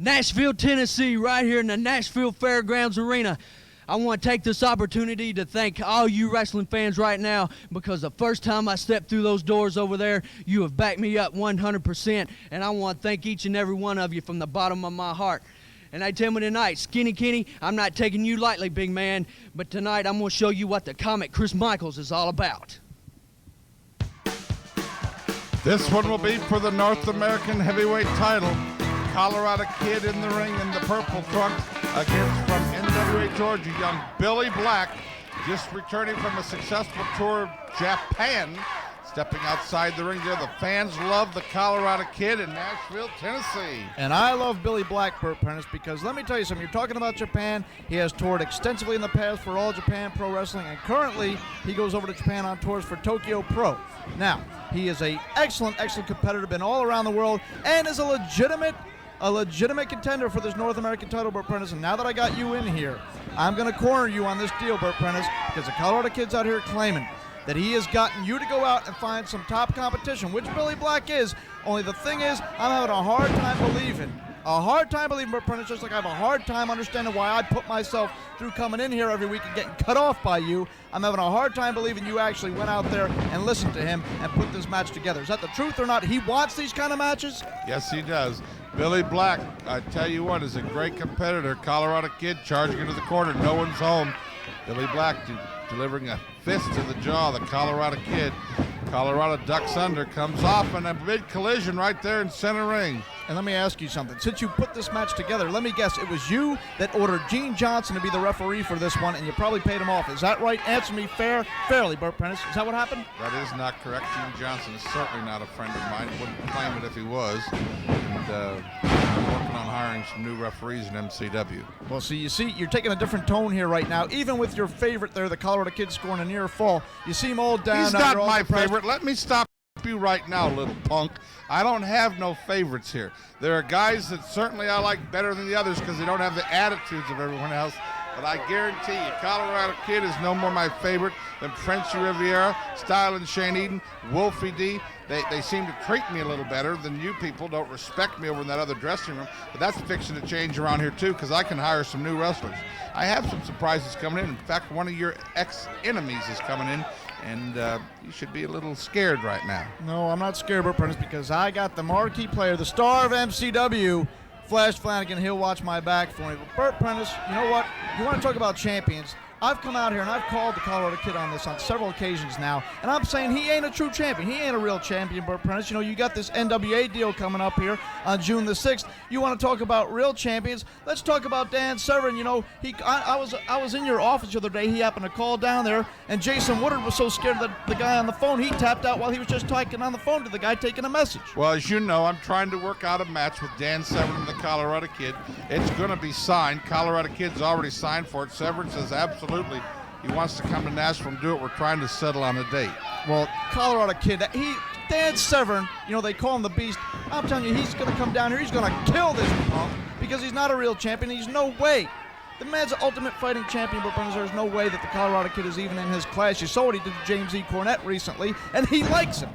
Nashville, Tennessee, right here in the Nashville Fairgrounds Arena. I want to take this opportunity to thank all you wrestling fans right now, because the first time I stepped through those doors over there, you have backed me up 100%, and I want to thank each and every one of you from the bottom of my heart. And they tell me tonight, Skinny Kenny, I'm not taking you lightly, big man, but tonight I'm going to show you what the comic Chris Michaels is all about. This one will be for the North American heavyweight title. Colorado Kid in the ring in the purple trunks against, from NWA Georgia, young Billy Black, just returning from a successful tour of Japan, stepping outside the ring there. The fans love the Colorado Kid in Nashville, Tennessee. And I love Billy Black, Bert, Prentice, because let me tell you something. You're talking about Japan. He has toured extensively in the past for All Japan Pro Wrestling, and currently he goes over to Japan on tours for Tokyo Pro. Now, he is an excellent competitor, been all around the world, and is a legitimate contender for this North American title, Bert Prentice. And now that I got you in here, I'm going to corner you on this deal, Bert Prentice, because the Colorado Kid's out here claiming that he has gotten you to go out and find some top competition, which Billy Black is. Only the thing is, I'm having a hard time believing, Bert Prentice, just like I have a hard time understanding why I put myself through coming in here every week and getting cut off by you. I'm having a hard time believing you actually went out there and listened to him and put this match together. Is that the truth or not? He wants these kind of matches? Yes, he does. Billy Black, I tell you what, is a great competitor. Colorado Kid charging into the corner. No one's home. Billy Black delivering a fist to the jaw. The Colorado Kid. Colorado ducks under, comes off in a big collision right there in center ring. And let me ask you something. Since you put this match together, let me guess, it was you that ordered Gene Johnson to be the referee for this one, and you probably paid him off. Is that right? Answer me fairly, Bert Prentice. Is that what happened? That is not correct. Gene Johnson is certainly not a friend of mine. Wouldn't claim it if he was. And I'm working on hiring some new referees in MCW. Well, you see, you're taking a different tone here right now. Even with your favorite there, the Colorado Kid, scoring a near fall, you seem all down. He's not my favorite. Let me stop you right now, little punk. I don't have no favorites here. There are guys that certainly I like better than the others because they don't have the attitudes of everyone else. But I guarantee you, Colorado Kid is no more my favorite than Prince Riviera, Style and Shane Eden, Wolfie D. They seem to treat me a little better than you people. Don't respect me over in that other dressing room. But that's fixing to change around here, too, because I can hire some new wrestlers. I have some surprises coming in. In fact, one of your ex-enemies is coming in, and you should be a little scared right now. No, I'm not scared, Bert Prentice, because I got the marquee player, the star of MCW, Flash Flanagan. He'll watch my back for me. But Bert Prentice, you know what? You want to talk about champions? I've come out here and I've called the Colorado Kid on this on several occasions now, and I'm saying he ain't a true champion. He ain't a real champion, Bert Prentice. You know, you got this NWA deal coming up here on June the 6th. You want to talk about real champions? Let's talk about Dan Severn. You know, I was in your office the other day. He happened to call down there, and Jason Woodard was so scared of the guy on the phone, he tapped out while he was just talking on the phone to the guy taking a message. Well, as you know, I'm trying to work out a match with Dan Severn and the Colorado Kid. It's going to be signed. Colorado Kid's already signed for it. Severn says absolutely he wants to come to Nashville and do it. We're trying to settle on a date. Well, Colorado Kid, Dan Severn, you know, they call him the Beast. I'm telling you, he's going to come down here. He's going to kill this punk because he's not a real champion. He's no way. The man's the ultimate fighting champion, but there's no way that the Colorado Kid is even in his class. You saw what he did to James E. Cornette recently, and he likes him.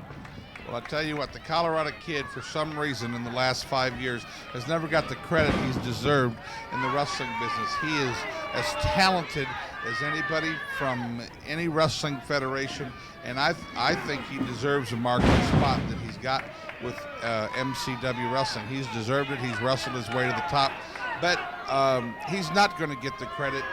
Well, I'll tell you what, the Colorado Kid, for some reason in the last 5 years, has never got the credit he's deserved in the wrestling business. He is as talented as anybody from any wrestling federation, and I think he deserves a marquee spot that he's got with MCW Wrestling. He's deserved it. He's wrestled his way to the top, but he's not going to get the credit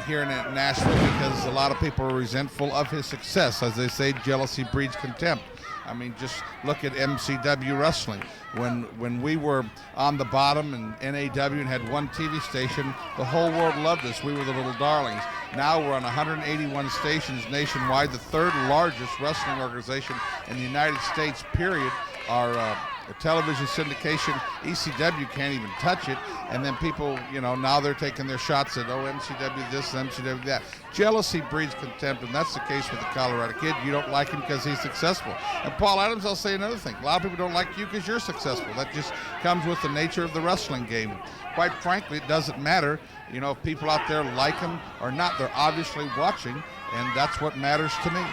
here in Nashville because a lot of people are resentful of his success. As they say, jealousy breeds contempt. I mean, just look at MCW Wrestling. When we were on the bottom in NAW and had one TV station, the whole world loved us. We were the little darlings. Now we're on 181 stations nationwide, the third largest wrestling organization in the United States, period. Our television syndication, ECW, can't even touch it. And then people, you know, now they're taking their shots at, oh, MCW this and MCW that. Jealousy breeds contempt, and that's the case with the Colorado Kid. You don't like him because he's successful. And Paul Adams, I'll say another thing. A lot of people don't like you because you're successful. That just comes with the nature of the wrestling game. Quite frankly, it doesn't matter, you know, if people out there like him or not. They're obviously watching, and that's what matters to me.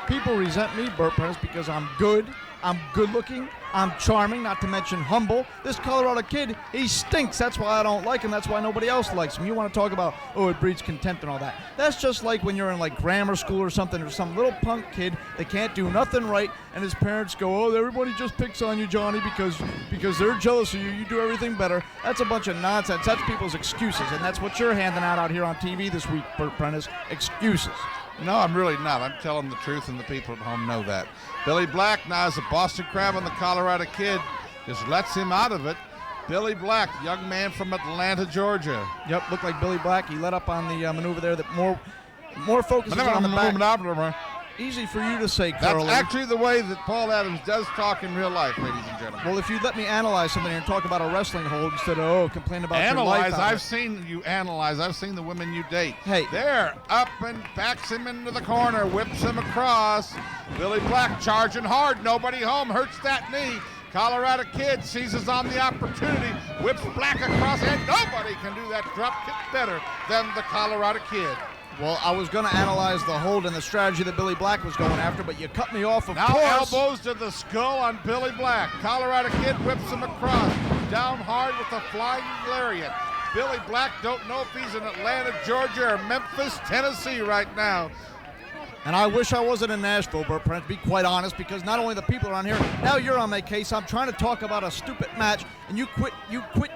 People resent me, Bert Prentice, because I'm good looking, I'm charming, not to mention humble. This Colorado kid, he stinks. That's why I don't like him. That's why nobody else likes him. You want to talk about, oh, it breeds contempt and all that. That's just like when you're in like grammar school or something, or some little punk kid that can't do nothing right, and his parents go, oh, everybody just picks on you, Johnny, because they're jealous of you. You do everything better. That's a bunch of nonsense. That's people's excuses, and that's what you're handing out here on TV this week, Bert Prentice. Excuses. No, I'm really not. I'm telling the truth, and the people at home know that. Billy Black now is a Boston Crab on the Colorado Kid. Just lets him out of it. Billy Black, young man from Atlanta, Georgia. Yep, looked like Billy Black. He let up on the maneuver there. That more focus on the back. Easy for you to say, Curly. That's actually the way that Paul Adams does talk in real life, ladies and gentlemen. Well, if you let me analyze something and talk about a wrestling hold instead of, complain about your life. I've seen you analyze. I've seen the women you date. Hey. There, up and backs him into the corner, whips him across. Billy Black charging hard. Nobody home. Hurts that knee. Colorado Kid seizes on the opportunity, whips Black across, and nobody can do that drop kick better than the Colorado Kid. Well, I was going to analyze the hold and the strategy that Billy Black was going after, but you cut me off, of now course. Elbows to the skull on Billy Black. Colorado Kid whips him across, down hard with a flying lariat. Billy Black don't know if he's in Atlanta, Georgia, or Memphis, Tennessee right now. And I wish I wasn't in Nashville, Bert Prentice, to be quite honest, because not only the people around here, now you're on my case. I'm trying to talk about a stupid match, and you quit. Quick.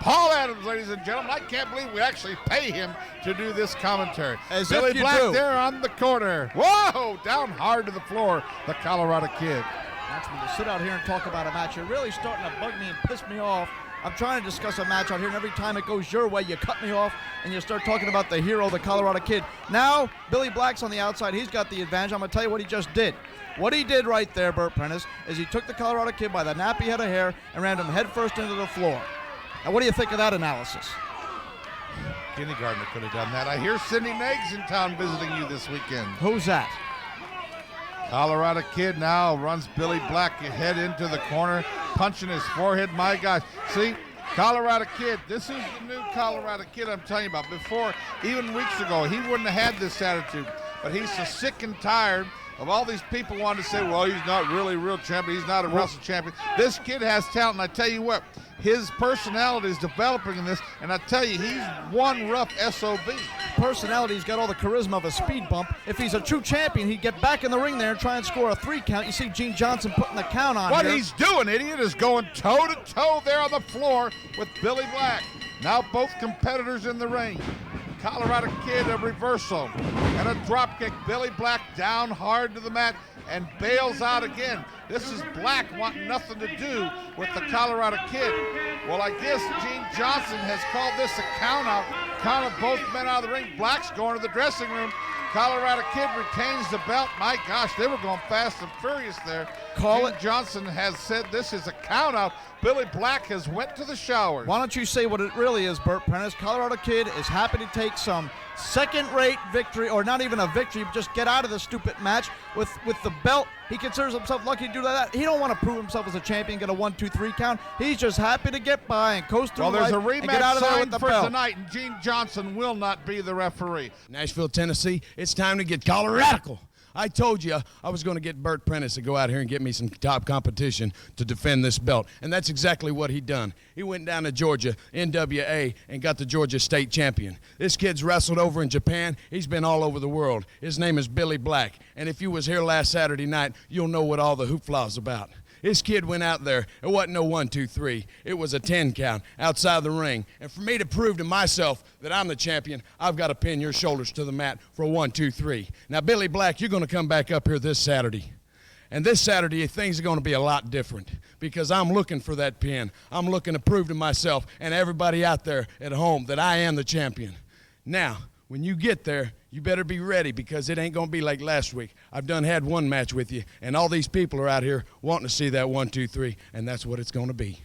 Paul Adams, ladies and gentlemen. I can't believe we actually pay him to do this commentary. As Billy if you Black do. there on the corner. Whoa! Down hard to the floor, the Colorado Kid. That's when to sit out here and talk about a match. You're really starting to bug me and piss me off. I'm trying to discuss a match out here, and every time it goes your way, you cut me off, and you start talking about the hero, the Colorado Kid. Now, Billy Black's on the outside. He's got the advantage. I'm going to tell you what he just did. What he did right there, Bert Prentice, is he took the Colorado Kid by the nappy head of hair and rammed him headfirst into the floor. Now, what do you think of that analysis? Kindergartner could have done that. I hear Cindy Naig's in town visiting you this weekend. Who's that? Colorado Kid now runs Billy Black head into the corner, punching his forehead. My gosh. See, Colorado Kid, this is the new Colorado Kid I'm telling you about. Before, even weeks ago, he wouldn't have had this attitude. But he's so sick and tired of all these people wanting to say, well, he's not really a real champion. He's not a wrestling champion. This kid has talent, and I tell you what, his personality is developing in this, and I tell you, he's one rough SOB. Personality, he's got all the charisma of a speed bump. If he's a true champion, he'd get back in the ring there and try and score a 3 count. You see Gene Johnson putting the count on What here. he's doing, idiot, is going toe-to-toe there on the floor with Billy Black. Now both competitors in the ring. Colorado Kid, a reversal and a drop kick. Billy Black down hard to the mat and bails out again. This is Black wanting nothing to do with the Colorado Kid. Well, I guess Gene Johnson has called this a count out. Count of both men out of the ring. Black's going to the dressing room. Colorado Kid retains the belt. My gosh, they were going fast and furious there. Gene Johnson has said this is a count out. Billy Black has went to the shower. Why don't you say what it really is, Bert Prentice? Colorado Kid is happy to take some second-rate victory, or not even a victory, just get out of the stupid match with the belt. He considers himself lucky to do that. He don't want to prove himself as a champion, get a 1-2-3 count. He's just happy to get by and coast through life. Well, there's a and get out rematch of there with signed the for belt. tonight, and Gene Johnson will not be the referee. Nashville, Tennessee, it's time to get Coloradical. I told you I was going to get Bert Prentice to go out here and get me some top competition to defend this belt, and that's exactly what he done. He went down to Georgia, NWA, and got the Georgia state champion. This kid's wrestled over in Japan. He's been all over the world. His name is Billy Black, and if you was here last Saturday night, you'll know what all the hoopla's about. This kid went out there. It wasn't no 1-2-3. It was a 10 count outside the ring. And for me to prove to myself that I'm the champion, I've got to pin your shoulders to the mat for a 1-2-3. Now, Billy Black, you're going to come back up here this Saturday. And this Saturday, things are going to be a lot different because I'm looking for that pin. I'm looking to prove to myself and everybody out there at home that I am the champion. Now, when you get there, you better be ready because it ain't going to be like last week. I've done had one match with you, and all these people are out here wanting to see that 1-2-3, and that's what it's going to be.